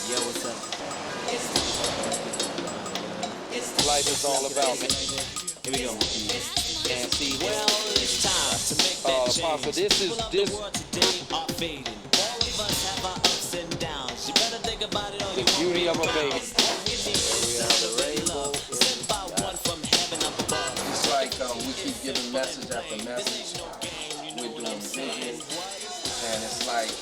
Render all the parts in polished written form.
Yo, what's up? Life is all about me. Here we go. And see, Well, it's time to make that change. Apostle, this is People of this the world today are fading. All of us have our ups and downs. You better think about it or the you won't beauty be of a around. baby. All we need is love, sent by one from heaven up above. It's like we keep giving message after message. We're doing vision, and it's like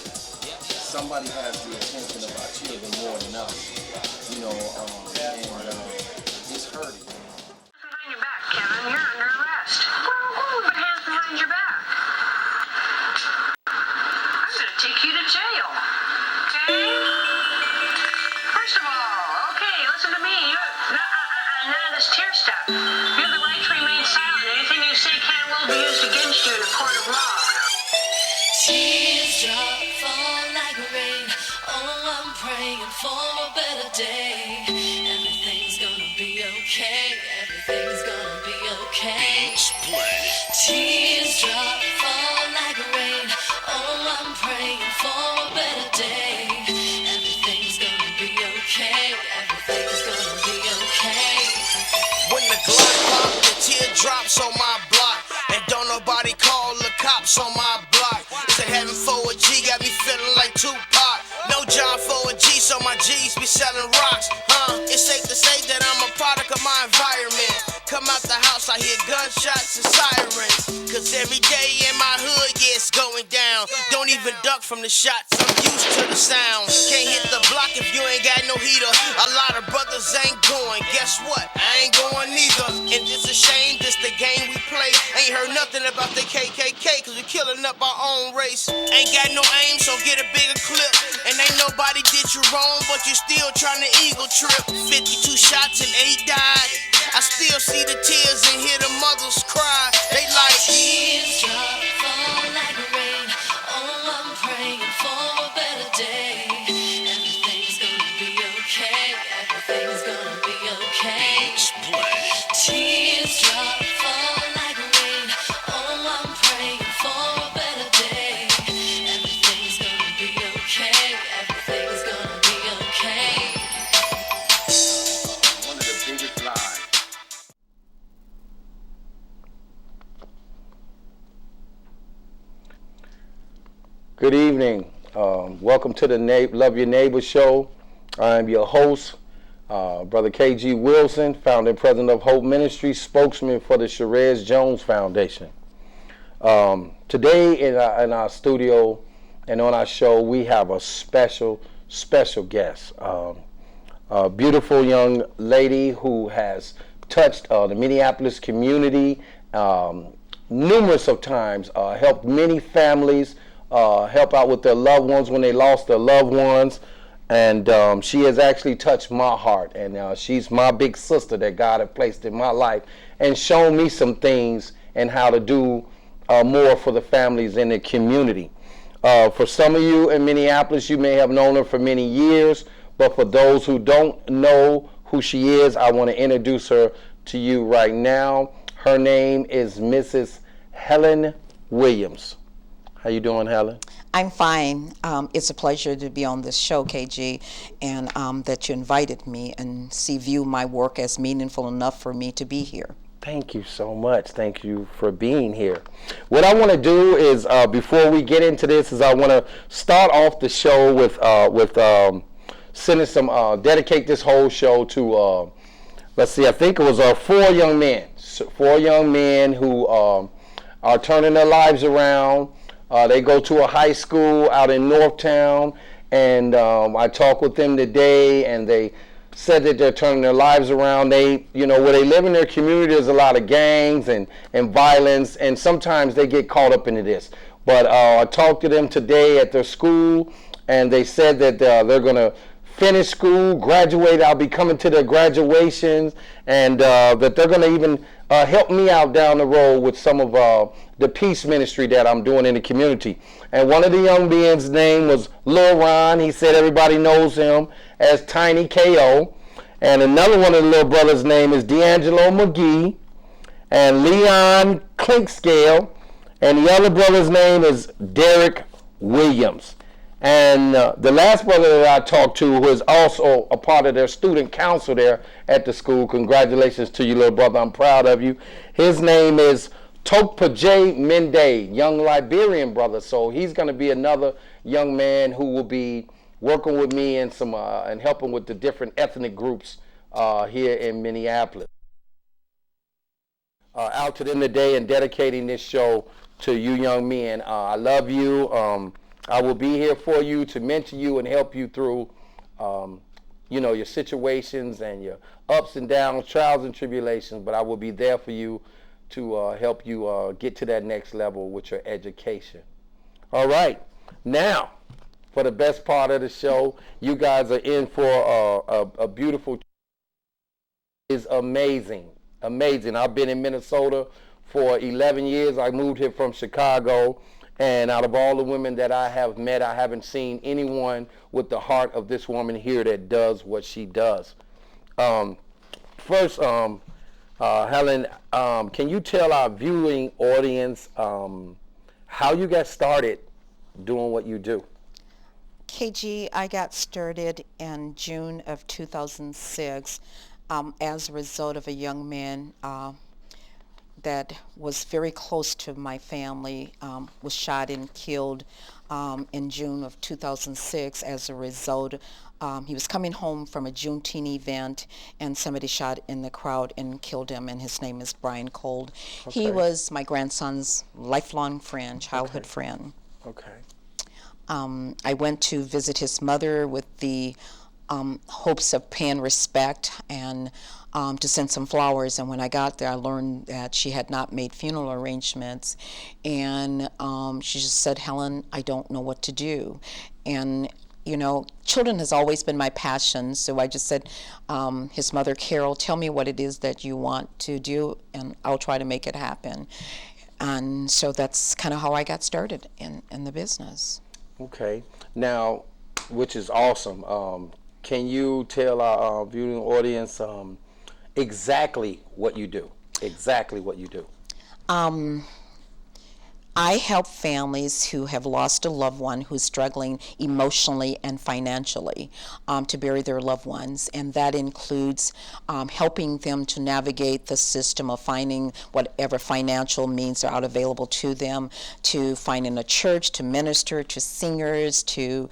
somebody has the attention of our children more than us, you know, and it's hurting. Behind your back, Kevin. You're under arrest. Well, who put hands behind your back? I'm going to take you to jail. Okay? First of all, okay, listen to me. None of this tear stuff. You have the right to remain silent. Anything you say can and will be used against you in a court of law. Tears drop, fall like rain. Oh, I'm praying for a better day. Everything's gonna be okay. Everything's gonna be okay. Tears drop, fall like rain. Oh, I'm praying for a better day. Everything's gonna be okay. Everything's gonna be okay. When the Glock pop, the teardrops on my block, and don't nobody call the cops on my block. Said having 4G got me feeling like Tupac. No job for a G, so my G's be selling rocks. It's safe to say that I'm a product of my environment. Come out the house, I hear gunshots and sirens. Cause every day in my hood, yeah, it's going down. Don't even duck from the shots, I'm used to the sound. Can't hit the block if you ain't got no heater. A lot of brothers ain't going, guess what? I ain't going neither. And it's a shame, this the game we play. Ain't heard nothing about the KKK, cause we killing up our own race. Ain't got no aim, so get a bigger clip. And ain't nobody did you wrong, but you still trying to eagle trip. 52 shots and 8 died. I still see the tears and hear the mothers cry. They like Tears drop, fall like rain. Oh, I'm praying for a better day. Everything's gonna be okay. Everything's gonna be okay. Tears drop, fall like rain. Oh, I'm praying for a better day. Everything's gonna be okay. Everything's gonna be okay. One of the biggest lies. Good evening. Welcome to the Love Your Neighbor show. I'm your host, Brother K.G. Wilson, founder and president of Hope Ministries, spokesman for the Sherez Jones Foundation. Today in our studio and on our show, we have a special guest. A beautiful young lady who has touched the Minneapolis community numerous of times, helped many families help out with their loved ones when they lost their loved ones. And she has actually touched my heart. And she's my big sister that God had placed in my life and shown me some things and how to do more for the families in the community. For some of you in Minneapolis, you may have known her for many years. But for those who don't know who she is, I want to introduce her to you right now. Her name is Mrs. Helen Williams. How you doing, Helen? I'm fine. It's a pleasure to be on this show, KG, and that you invited me and view my work as meaningful enough for me to be here. Thank you so much. Thank you for being here. What I want to do is, before we get into this, is I want to start off the show with sending some, dedicate this whole show to, let's see, I think it was 4 young men. 4 young men who are turning their lives around. They go to a high school out in Northtown, and I talked with them today, and they said that they're turning their lives around. They, where they live in their community, there's a lot of gangs and violence, and sometimes they get caught up into this. But I talked to them today at their school, and they said that they're going to finish school, graduate. I'll be coming to their graduations, and that they're going to even help me out down the road with some of the peace ministry that I'm doing in the community. And one of the young men's name was Lil Ron. He said everybody knows him as Tiny K.O. And another one of the little brothers' name is D'Angelo McGee and Leon Clinkscale. And the other brother's name is Derek Williams. And the last brother that I talked to, who is also a part of their student council there at the school, congratulations to you, little brother. I'm proud of you. His name is Tokpajay Mende, young Liberian brother. So he's going to be another young man who will be working with me and and helping with the different ethnic groups here in Minneapolis. Out to them today and dedicating this show to you young men. I love you. I will be here for you to mentor you and help you through, your situations and your ups and downs, trials and tribulations. But I will be there for you to help you get to that next level with your education. All right. Now, for the best part of the show, you guys are in for a beautiful. Is amazing. Amazing. I've been in Minnesota for 11 years. I moved here from Chicago. And out of all the women that I have met, I haven't seen anyone with the heart of this woman here that does what she does. First, Helen, can you tell our viewing audience how you got started doing what you do? KG, I got started in June of 2006 as a result of a young man that was very close to my family, was shot and killed in June of 2006 as a result. He was coming home from a Juneteenth event and somebody shot in the crowd and killed him, and his name is Brian Cold. Okay. He was my grandson's lifelong friend, childhood friend. Okay. I went to visit his mother with the hopes of paying respect and to send some flowers, and when I got there I learned that she had not made funeral arrangements, and she just said, "Helen, I don't know what to do." And children has always been my passion, so I just said, his mother, Carol, tell me what it is that you want to do and I'll try to make it happen. And so that's kind of how I got started in the business. Okay. Now, which is awesome. Can you tell our viewing audience exactly what you do? Exactly what you do. I help families who have lost a loved one who's struggling emotionally and financially to bury their loved ones, and that includes helping them to navigate the system of finding whatever financial means are available to them, to finding a church to minister to singers, to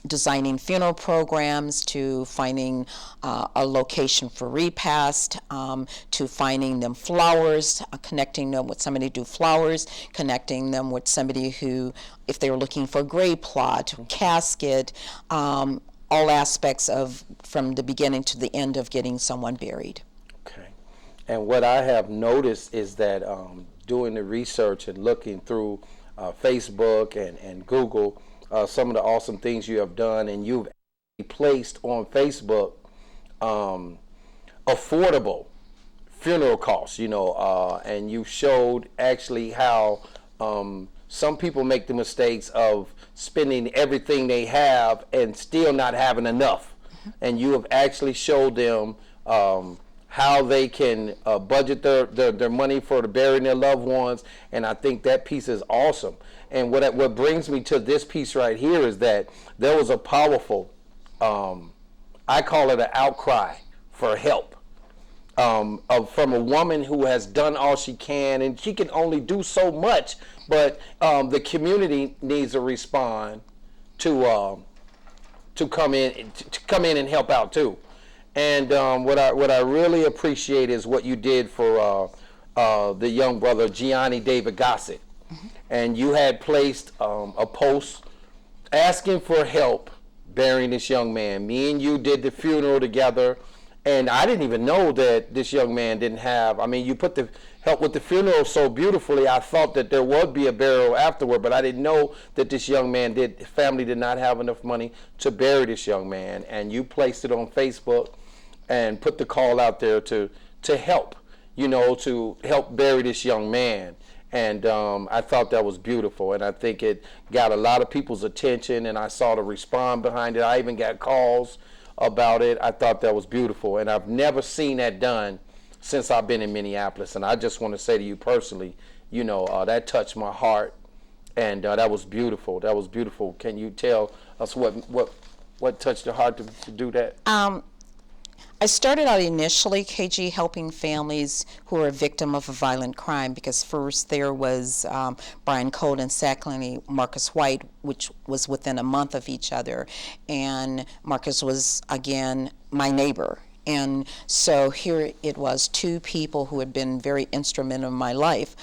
designing funeral programs, to finding a location for repast, to finding them flowers, connecting them with somebody to do flowers, connecting them with somebody who, if they were looking for a grave plot, casket, all aspects of from the beginning to the end of getting someone buried. Okay. And what I have noticed is that doing the research and looking through Facebook and Google, some of the awesome things you have done, and you've placed on Facebook affordable funeral costs, and you showed actually how some people make the mistakes of spending everything they have and still not having enough. And you have actually showed them how they can budget their money for the burying their loved ones, and I think that piece is awesome. And what brings me to this piece right here is that there was a powerful, I call it an outcry for help. From a woman who has done all she can, and she can only do so much, but the community needs to respond to come in and help out too. And what I really appreciate is what you did for the young brother Gianni David Gossett. Mm-hmm. And you had placed a post asking for help burying this young man. Me and you did the funeral together. And I didn't even know that this young man didn't have, you put the help with the funeral so beautifully. I thought that there would be a burial afterward, but I didn't know that this young man family did not have enough money to bury this young man. And you placed it on Facebook and put the call out there to help, to help bury this young man. And I thought that was beautiful, and I think it got a lot of people's attention, and I saw the response behind it. I even got calls about it. I thought that was beautiful, and I've never seen that done since I've been in Minneapolis. And I just want to say to you personally, that touched my heart, And that was beautiful. That was beautiful. Can you tell us what touched your heart to do that? I started out initially, KG, helping families who are a victim of a violent crime, because first there was Brian Cole, and secondly Marcus White, which was within a month of each other. And Marcus was, again, my neighbor. And so here it was, two people who had been very instrumental in my life.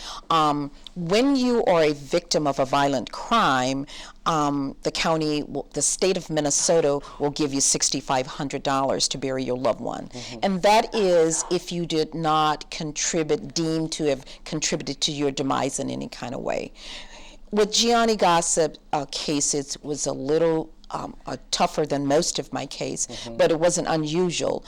When you are a victim of a violent crime, the state of Minnesota will give you $6,500 to bury your loved one. And that is if you did not deemed to have contributed to your demise in any kind of way. With Gianni Gossip case, it was a little tougher than most of my case, but it wasn't unusual.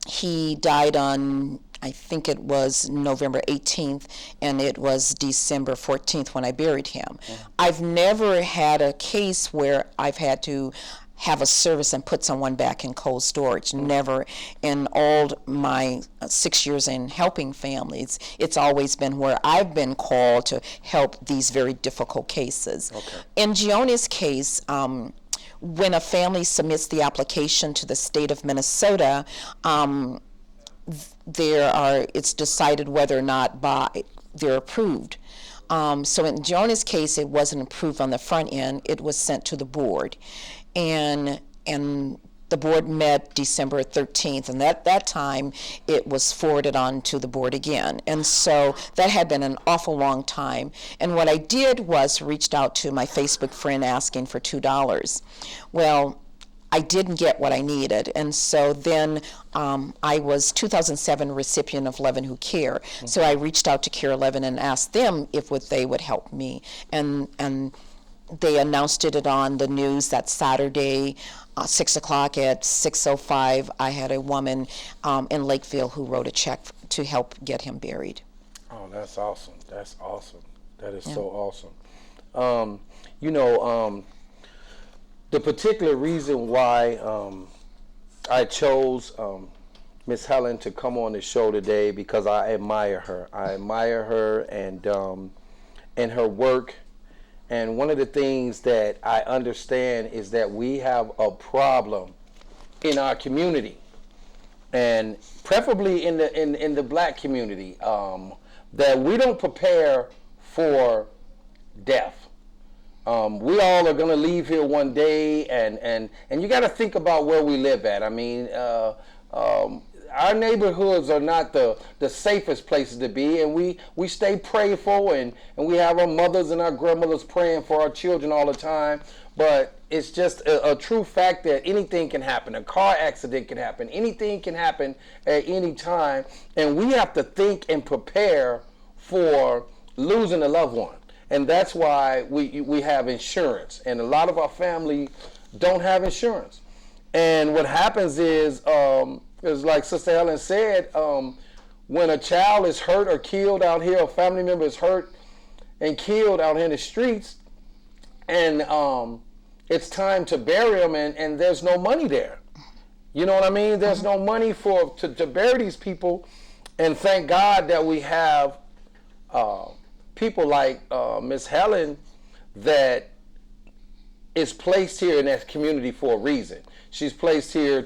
He died on, I think it was November 18th, and it was December 14th when I buried him. I've never had a case where I've had to have a service and put someone back in cold storage. Never. In all my 6 years in helping families, it's always been where I've been called to help these very difficult cases. In Gioni's case, when a family submits the application to the state of Minnesota, it's decided whether or not they're approved. So in Gioni's case, it wasn't approved on the front end. It was sent to the board. And the board met December 13th, and at that time it was forwarded on to the board again. And so that had been an awful long time. And what I did was reached out to my Facebook friend asking for $2. Well, I didn't get what I needed, and so then I was 2007 recipient of 11 Who Care. So I reached out to Care 11 and asked them if they would help me, and they announced it on the news that Saturday, 6 o'clock. At 6:05, I had a woman in Lakeville who wrote a check to help get him buried. Oh, that's awesome. That's awesome. That is so awesome. The particular reason why I chose Miss Helen to come on the show today, because I admire her. I admire her and her work. And one of the things that I understand is that we have a problem in our community, and preferably in the black community, that we don't prepare for death. We all are going to leave here one day, and you got to think about where we live at. I mean, our neighborhoods are not the safest places to be, and we stay prayerful, and we have our mothers and our grandmothers praying for our children all the time. But it's just a true fact that anything can happen. A car accident can happen. Anything can happen at any time, and we have to think and prepare for losing a loved one. And that's why we have insurance, and a lot of our family don't have insurance. And what happens is like Sister Helen said, when a child is hurt or killed out here, a family member is hurt and killed out here in the streets, and it's time to bury them, and there's no money there. You know what I mean? There's no money to bury these people, and thank God that we have people like Miss Helen that is placed here in that community for a reason. She's placed here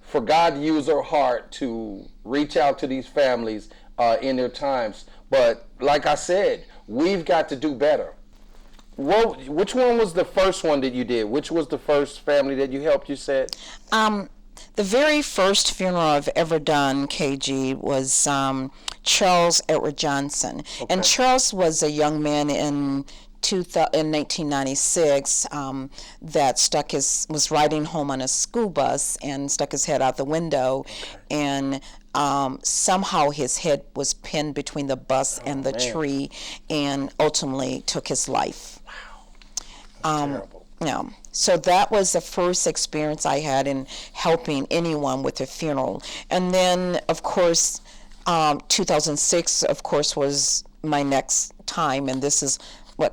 for God to use her heart to reach out to these families in their times. But like I said, we've got to do better. Which one was the first one that you did? Which was the first family that you helped, you said? The very first funeral I've ever done, KG, was Charles Edward Johnson. Okay. And Charles was a young man in 1996 that was riding home on a school bus and stuck his head out the window, and somehow his head was pinned between the bus and the tree, and ultimately took his life. Wow. That's terrible. So that was the first experience I had in helping anyone with a funeral. And then, of course, 2006, of course, was my next time, and this is,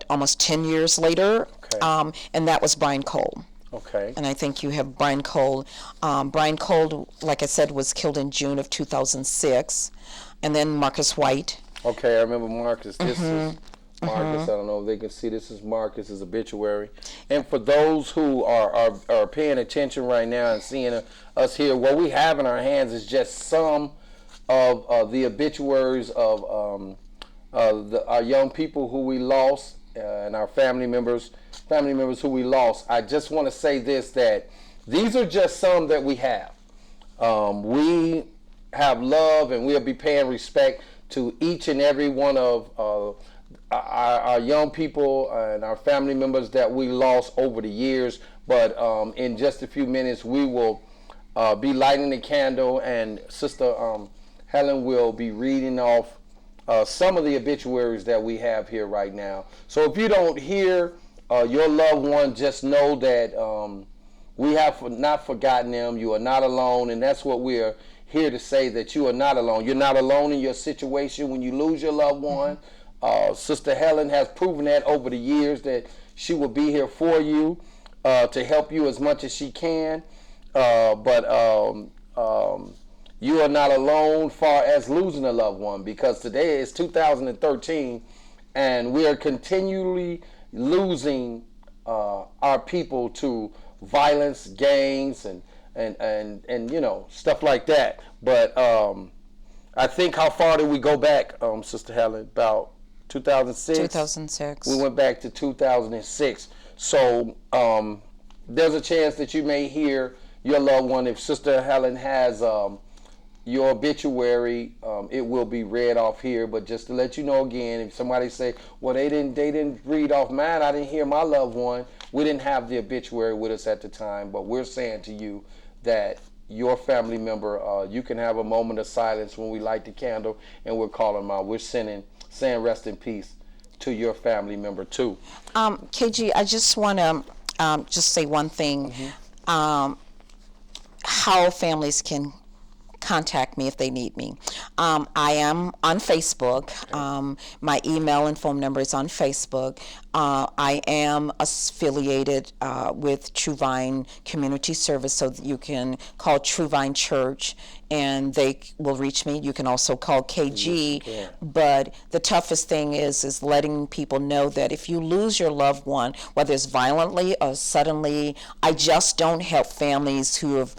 almost 10 years later, okay. And that was Brian Cole. Okay. And I think you have Brian Cole. Brian Cole, like I said, was killed in June of 2006, and then Marcus White. Okay, I remember Marcus. Marcus. I don't know if they can see this is Marcus's obituary. And for those who are paying attention right now and seeing us here, what we have in our hands is just some of the obituaries of our young people who we lost and our family members who we lost. I just want to say this, that these are just some that we have. We have love, and we'll be paying respect to each and every one of our young people and our family members that we lost over the years. But in just a few minutes, we will be lighting the candle, and Sister Helen will be reading off some of the obituaries that we have here right now. So if you don't hear your loved one, just know that we have not forgotten them. You are not alone, and that's what we're here to say, that you are not alone. You're not alone in your situation when you lose your loved one. Sister Helen has proven that over the years, that she will be here for you to help you as much as she can. But you are not alone far as losing a loved one, because today is 2013 and we are continually losing our people to violence, gangs, and you know, stuff like that. But I think, how far did we go back, Sister Helen? About 2006? 2006. We went back to 2006. So there's a chance that you may hear your loved one. If Sister Helen has your obituary, it will be read off here. But just to let you know again, if somebody say, well, they didn't read off mine, I didn't hear my loved one, we didn't have the obituary with us at the time. But we're saying to you that your family member, you can have a moment of silence when we light the candle and we'll call them out. We're saying rest in peace to your family member too. KG, I just want to just say one thing. How families can contact me if they need me. I am on Facebook. My email and phone number is on Facebook. I am affiliated with True Vine Community Service, so that you can call True Vine Church and they will reach me. You can also call KG. Yeah. But the toughest thing is letting people know that if you lose your loved one, whether it's violently or suddenly, I just don't help families who have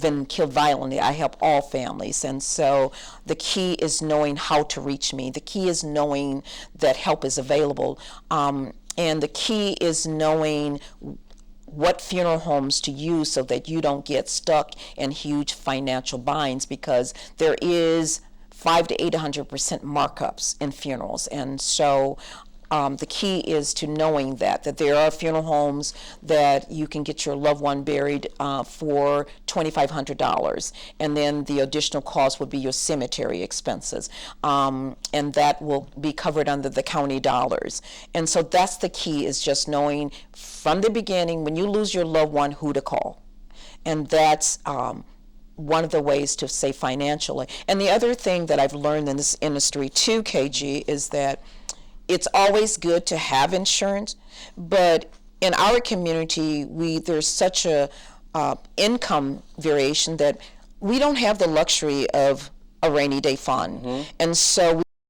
been killed violently. I help all families. And so the key is knowing how to reach me. The key is knowing that help is available. And the key is knowing what funeral homes to use so that you don't get stuck in huge financial binds, because there is 500 to 800% markups in funerals. And so the key is to knowing that there are funeral homes that you can get your loved one buried for $2,500, and then the additional cost would be your cemetery expenses, and that will be covered under the county dollars. And so that's the key, is just knowing from the beginning, when you lose your loved one, who to call. And that's one of the ways to save financially. And the other thing that I've learned in this industry too, KG, is that it's always good to have insurance, but in our community, there's such a income variation that we don't have the luxury of a rainy day fund. And so